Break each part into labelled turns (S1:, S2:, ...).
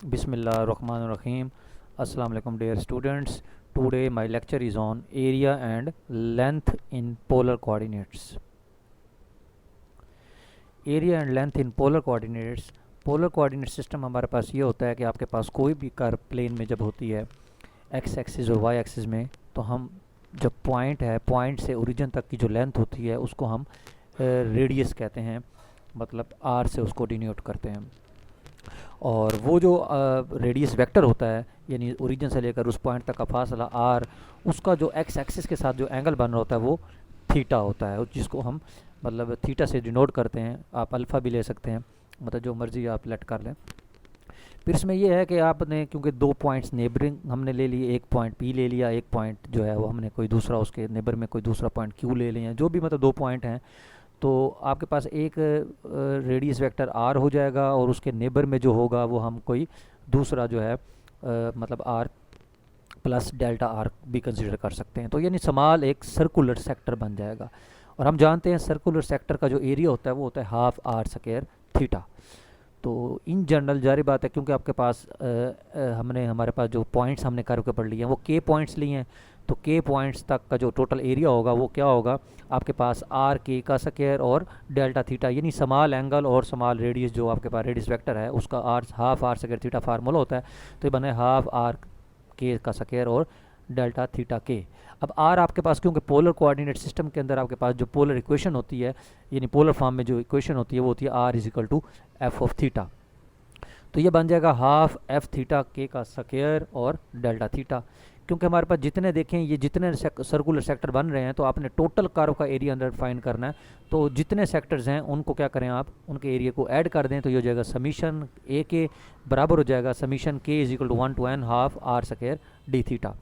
S1: Bismillahirrahmanirrahim. Assalamu alaikum dear students. Today my lecture is on area and length in polar coordinates. Area and length in polar coordinates. Polar coordinate system हमारे पास ये होता है कि आपके पास कोई भी curve plane में जब होती है एक्स एक्सिस और वाई एक्सिस में, तो हम जब पॉइंट है, पॉइंट से ओरिजिन तक की जो लेंथ होती है उसको हम रेडियस कहते हैं, मतलब आर से उसको डिनोट करते हैं। और वो जो रेडियस वेक्टर होता है, यानी ओरिजिन से लेकर उस पॉइंट तक का फासला आर, उसका जो एक्स एक्सिस के साथ जो एंगल बन रहा होता है वो थीटा होता है, जिसको हम मतलब थीटा से डिनोट करते हैं। आप अल्फ़ा भी ले सकते हैं, मतलब जो मर्ज़ी आप लेट कर लें। फिर इसमें ये है कि आपने क्योंकि दो पॉइंट्स नेबरिंग हमने ले लिए, एक पॉइंट पी ले लिया, एक पॉइंट जो है वो हमने कोई दूसरा उसके नेबर में कोई दूसरा पॉइंट क्यू ले लिया, जो भी मतलब दो पॉइंट हैं, तो आपके पास एक रेडियस वेक्टर आर हो जाएगा और उसके नेबर में जो होगा वो हम कोई दूसरा जो है मतलब आर प्लस डेल्टा आर भी कंसिडर कर सकते हैं। तो यानी समाल एक सर्कुलर सेक्टर बन जाएगा। और हम जानते हैं सर्कुलर सेक्टर का जो एरिया होता है वो होता है हाफ आर स्क्वायर थीटा। तो इन जनरल जारी बात है, क्योंकि आपके पास हमारे पास जो पॉइंट्स हमने कर्व के पढ़ लिए हैं वो के पॉइंट्स लिए हैं, तो के पॉइंट्स तक का जो टोटल एरिया होगा वो क्या होगा, आपके पास आर के का स्क्वायर और डेल्टा थीटा, यानी स्मॉल एंगल और स्मॉल रेडियस जो आपके पास रेडियस वेक्टर है उसका r half r square theta formula होता है। तो ये बने हाफ आर के का स्क्वायर और डेल्टा थीटा के। अब आर आपके पास क्योंकि पोलर कोऑर्डिनेट सिस्टम के अंदर आपके पास जो पोलर इक्वेशन होती है, यानी पोलर फॉर्म में जो इक्वेशन होती है वो होती है r is equal to f of theta. तो ये बन जाएगा हाफ एफ थीटा के का स्क्वायर और डेल्टा थीटा। क्योंकि हमारे पास जितने देखें ये जितने सर्कुलर सेक्टर बन रहे हैं, तो आपने टोटल कर्व का एरिया अंदर फाइंड करना है। तो जितने सेक्टर्स हैं उनको क्या करें, आप उनके एरिया को ऐड कर दें, तो ये हो जाएगा समीशन ए के बराबर हो जाएगा समीशन के is equal to 1 to n half r square d theta.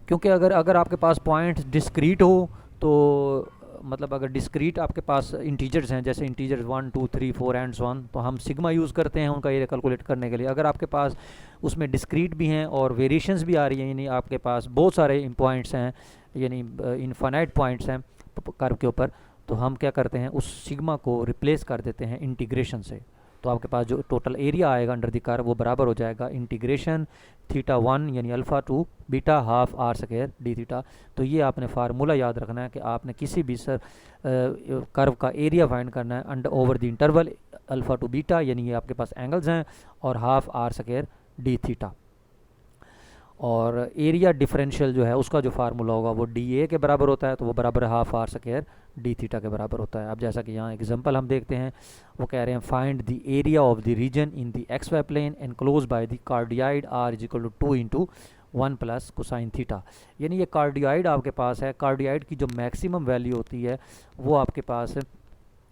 S1: क्योंकि अगर आपके पास पॉइंट डिस्क्रीट हो, तो मतलब अगर डिस्क्रीट आपके पास इंटीजर्स हैं, जैसे इंटीजर्स 1 2 3 4 एंड सो ऑन, तो हम सिग्मा यूज़ करते हैं उनका एरिया कैलकुलेट करने के लिए। अगर आपके पास उसमें डिस्क्रीट भी हैं और वेरिएशंस भी आ रही हैं, यानी आपके पास बहुत सारे पॉइंट्स हैं, यानी इनफाइनाइट पॉइंट्स हैं कर्व के ऊपर, तो हम क्या करते हैं उस सिग्मा को रिप्लेस कर देते हैं इंटीग्रेशन से। तो आपके पास जो टोटल एरिया आएगा अंडर द कर्व वो बराबर हो जाएगा इंटीग्रेशन थीटा 1 यानी alpha to beta half r square d theta. तो ये आपने फार्मूला याद रखना है कि आपने किसी भी कर्व का एरिया फाइंड करना है under over the interval alpha to beta, यानी ये आपके पास एंगल्स हैं, और half r square d theta. और एरिया डिफरेंशियल जो है उसका जो फार्मूला होगा वो डी ए के बराबर होता है, तो वो बराबर half r square d theta के बराबर होता है। अब जैसा कि यहाँ एग्जांपल हम देखते हैं, वो कह रहे हैं find the area of the region in the x y plane enclose by the cardioid r is equal to 2 into 1 plus cosine theta. यानी ये कार्डियाइड आपके पास है, कार्डियाइड की जो मैक्सिमम वैल्यू होती है वो आपके पास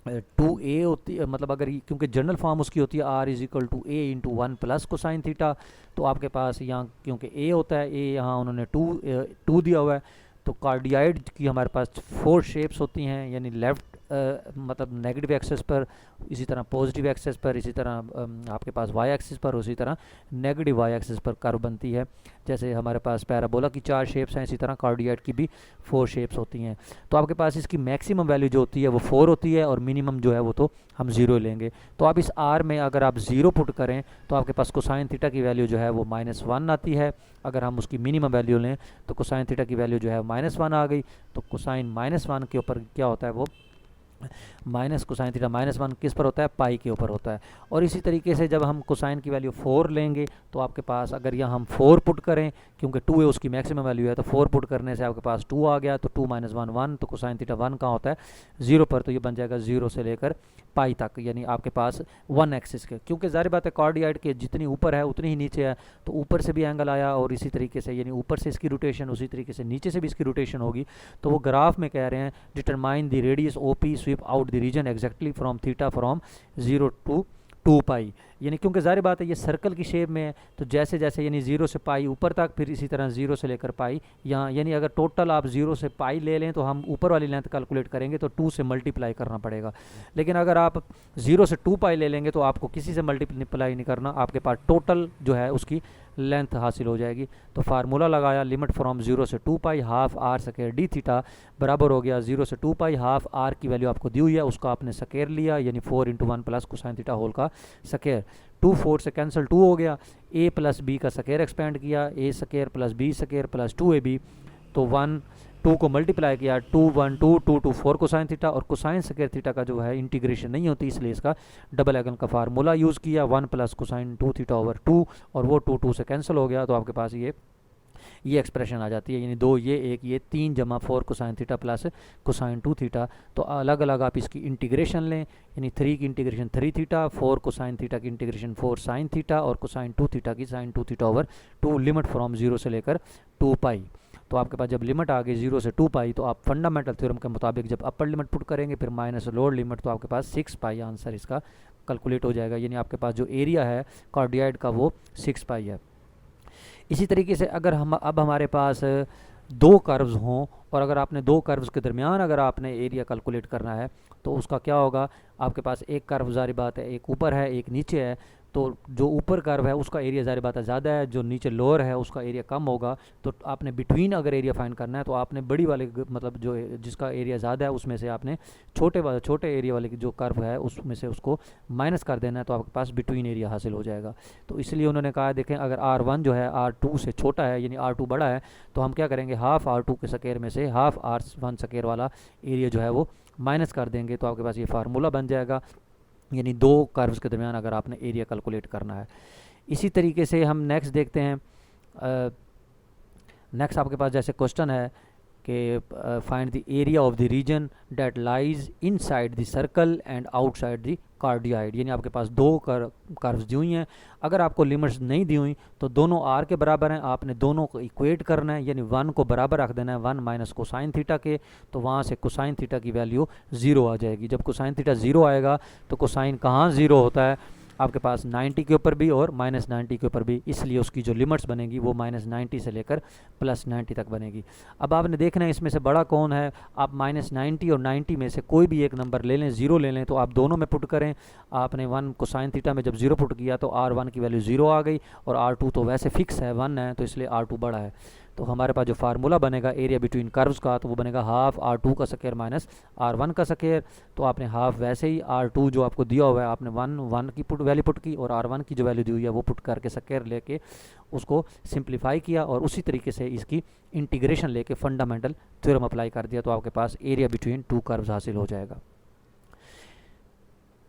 S1: 2a होती है, मतलब अगर क्योंकि जनरल फॉर्म उसकी होती है r is equal to a into 1 plus cosine theta, तो आपके पास यहाँ क्योंकि a होता है, a यहाँ उन्होंने 2 दिया हुआ है, तो कार्डियाइड की हमारे पास 4 शेप्स होती हैं, यानी लेफ़्ट मतलब नेगेटिव एक्सेस पर, इसी तरह पॉजिटिव एक्सेस पर, इसी तरह आपके पास वाई एक्सिस पर, उसी तरह नेगेटिव वाई एक्सिस पर कर्व बनती है। जैसे हमारे पास पैराबोला की 4 शेप्स हैं, इसी तरह कार्डियाइड की भी 4 शेप्स होती हैं। तो आपके पास इसकी मैक्सिमम वैल्यू जो होती है वो 4 होती है, और मिनिमम जो है वो तो हम 0 लेंगे। तो आप इस आर में अगर आप 0 पुट करें तो आपके पास कोसाइन थीटा की वैल्यू जो है वो -1 आती है। अगर हम उसकी मिनिमम वैल्यू लें तो कोसाइन थीटा की वैल्यू जो है -1 आ गई, तो कोसाइन -1 के ऊपर क्या होता है, वो माइनस कोसाइन थीटा -1 किस पर होता है, पाई के ऊपर होता है। और इसी तरीके से जब हम कोसाइन की वैल्यू 4 लेंगे तो आपके पास अगर यहाँ हम 4 पुट करें, क्योंकि 2 है उसकी मैक्सिमम वैल्यू है, तो 4 पुट करने से आपके पास 2 आ गया, तो 2 - 1 1, तो कोसाइन थीटा 1 कहाँ होता है, 0 पर, तो ये बन जाएगा 0 से लेकर पाई तक, यानी आपके पास 1 एक्सिस के। क्योंकि जाहिर बात है कार्डियाइड के जितनी ऊपर है उतनी ही नीचे है, तो ऊपर से भी एंगल आया और इसी तरीके से, यानी ऊपर से इसकी रोटेशन उसी तरीके से नीचे से भी इसकी रोटेशन होगी। तो वो ग्राफ में कह रहे हैं determine the radius O P sweep out the region exactly from theta from 0 to 2 pi. यानी क्योंकि जाहिर बात है ये सर्कल की शेप में है, तो जैसे जैसे यानी 0 से पाई ऊपर तक, फिर इसी तरह 0 से लेकर पाई यहाँ, यानी अगर टोटल आप 0 से पाई ले लें तो हम ऊपर वाली लेंथ कैलकुलेट करेंगे तो 2 से मल्टीप्लाई करना पड़ेगा। लेकिन अगर आप 0 से 2 पाई ले लेंगे तो आपको किसी से मल्टीप्लाई नहीं करना, आपके पास टोटल जो है उसकी लेंथ हासिल हो जाएगी। तो फार्मूला लगाया, लिमिट फ्रॉम 0 से 2 pi half r square d theta बराबर हो गया 0 से 2 पाई हाफ आर की वैल्यू आपको दी हुई है, उसका आपने स्क्वायर लिया, यानी 4 into 1 plus cosine theta whole का स्क्वायर। 2 4 से कैंसिल 2 हो गया, a प्लस बी का स्क्वायर एक्सपेंड किया, a square plus b square plus 2ab, तो 1 2 को मल्टीप्लाई किया, 2 1 2 2 2 4 कोसाइन थीटा, और कोसाइन स्क्वायर थीटा का जो है इंटीग्रेशन नहीं होती, इसलिए इसका डबल एंगल का फार्मूला यूज़ किया, 1 प्लस कोसाइन 2 थीटा ओवर 2, और वो 2 2 से कैंसिल हो गया, तो आपके पास ये एक्सप्रेशन आ जाती है, यानी 2 ये 3 जमा 4 cosine theta plus cosine 2 theta. तो अलग अलग आप इसकी इंटीग्रेशन लें, यानी 3 की इंटीग्रेशन 3 थीटा, 4 कोसाइन थीटा की इंटीग्रेशन 4 साइन थीटा, और कोसाइन 2 थीटा की sine 2 theta over 2, limit from 0 से लेकर 2 पाई। तो आपके पास जब लिमिट आ गई 0 से 2 पाई, तो आप फंडामेंटल थ्योरम के मुताबिक जब अपर लिमिट पुट करेंगे फिर माइनस लोअर लिमिट, तो आपके पास 6 पाई आंसर इसका कैलकुलेट हो जाएगा, यानी आपके पास जो एरिया है कार्डियाइड का वो 6 पाई है। इसी तरीके से अगर अब हमारे पास दो कर्व्स हों, और अगर आपने दो कर्व्स के दरमियान अगर आपने एरिया कैलकुलेट करना है, तो उसका क्या होगा, आपके पास एक कर्व ज़ाहिर बात है एक ऊपर है एक नीचे है, तो जो ऊपर कर्व है उसका एरिया ज़ाहिर बात है ज़्यादा है, जो नीचे लोअर है उसका एरिया कम होगा। तो आपने बिटवीन अगर एरिया फाइंड करना है, तो आपने बड़ी वाले मतलब जो जिसका एरिया ज़्यादा है उसमें से आपने छोटे एरिया वाले जो कर्व है उसमें से उसको माइनस कर देना है, तो आपके पास बिटवीन एरिया हासिल हो जाएगा। तो इसलिए उन्होंने कहा देखें, अगर R1 जो है R2 से छोटा है यानी R2 बड़ा है, तो हम क्या करेंगे, हाफ R2 के स्क्वायर में से हाफ R1 स्क्वायर वाला एरिया जो है वो माइनस कर देंगे, तो आपके पास ये फार्मूला बन जाएगा, यानी दो कर्व्स के दरमियान अगर आपने एरिया कैलकुलेट करना है। इसी तरीके से हम नेक्स्ट देखते हैं, नेक्स्ट आपके पास जैसे क्वेश्चन है कि find the area of the region that lies inside the circle and outside the cardioid, यानी आपके पास दो कर्व्स दी हुई हैं, अगर आपको लिमिट्स नहीं दी हुई तो दोनों आर के बराबर हैं, आपने दोनों को इक्वेट करना है, यानी 1 को बराबर रख देना है 1 माइनस कोसाइन थीटा के, तो वहाँ से कोसाइन थीटा की वैल्यू 0 आ जाएगी। जब कोसाइन थीटा 0 आएगा तो कोसाइन कहाँ 0 होता है, आपके पास 90 के ऊपर भी और माइनस 90 के ऊपर भी, इसलिए उसकी जो लिमिट्स बनेगी वो माइनस 90 से लेकर प्लस 90 तक बनेगी। अब आपने देखना है इसमें से बड़ा कौन है, आप माइनस 90 और 90 में से कोई भी एक नंबर ले लें, 0 ले लें, तो आप दोनों में पुट करें। आपने 1 कोसाइन थीटा में जब 0 पुट किया तो R1 की वैल्यू 0 आ गई, और R2 तो वैसे फिक्स है 1 है, तो इसलिए R2 बड़ा है। तो हमारे पास जो फार्मूला बनेगा एरिया बिटवीन कर्व्स का, तो वो बनेगा हाफ R2 का स्क्वायर माइनस R1 का स्क्वायर। तो आपने हाफ वैसे ही R2 जो आपको दिया हुआ है आपने 1 की वैल्यू पुट की, और R1 की जो वैल्यू दी हुई है वो पुट करके स्क्वायर लेके उसको सिंप्लीफाई किया, और उसी तरीके से इसकी इंटीग्रेशन लेके फंडामेंटल थ्योरम अप्लाई कर दिया, तो आपके पास एरिया बिटवीन टू कर्व्स हासिल हो जाएगा।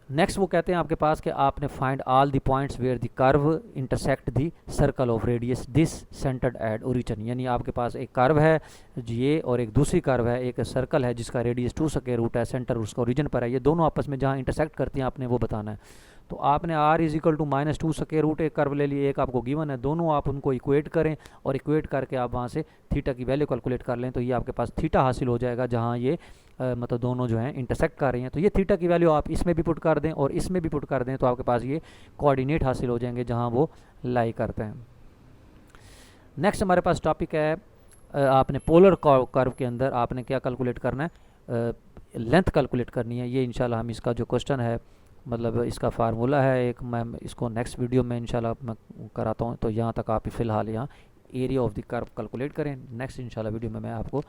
S1: नेक्स्ट वो कहते हैं आपके पास कि आपने find all the points where the curve intersect the circle of radius this centered at origin, यानी आपके पास एक कर्व है ये और एक दूसरी कर्व है, एक सर्कल है जिसका रेडियस 2 स्क्वायर रूट है, सेंटर उसका ओरिजिन पर है, ये दोनों आपस में जहाँ इंटरसेक्ट करती हैं आपने वो बताना है। तो आपने r is equal to -2 square root एक कर्व ले लिए, एक आपको गिवन है, दोनों आप उनको इक्वेट करें, और इक्वेट करके आप वहाँ से थीटा की वैल्यू कैलकुलेट कर लें, तो ये आपके पास थीटा हासिल हो जाएगा जहाँ ये मतलब दोनों जो हैं इंटरसेक्ट कर रही हैं। तो ये थीटा की वैल्यू आप इसमें भी पुट कर दें और इसमें भी पुट कर दें, तो आपके पास ये कोऑर्डिनेट हासिल हो जाएंगे जहाँ वो लाई करते हैं। नेक्स्ट हमारे पास टॉपिक है, आपने पोलर कर्व के अंदर आपने क्या कैलकुलेट करना है, लेंथ कैलकुलेट करनी है। ये इंशाल्लाह हम इसका जो क्वेश्चन है मतलब इसका फार्मूला है एक, मैं इसको नेक्स्ट वीडियो में इंशाल्लाह मैं कराता हूँ। तो यहाँ तक आप फ़िलहाल यहाँ area of the curve calculate करें। नेक्स्ट इंशाल्लाह वीडियो में मैं आपको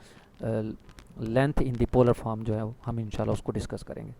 S1: length in the polar form जो है हम इंशाल्लाह उसको डिस्कस करेंगे।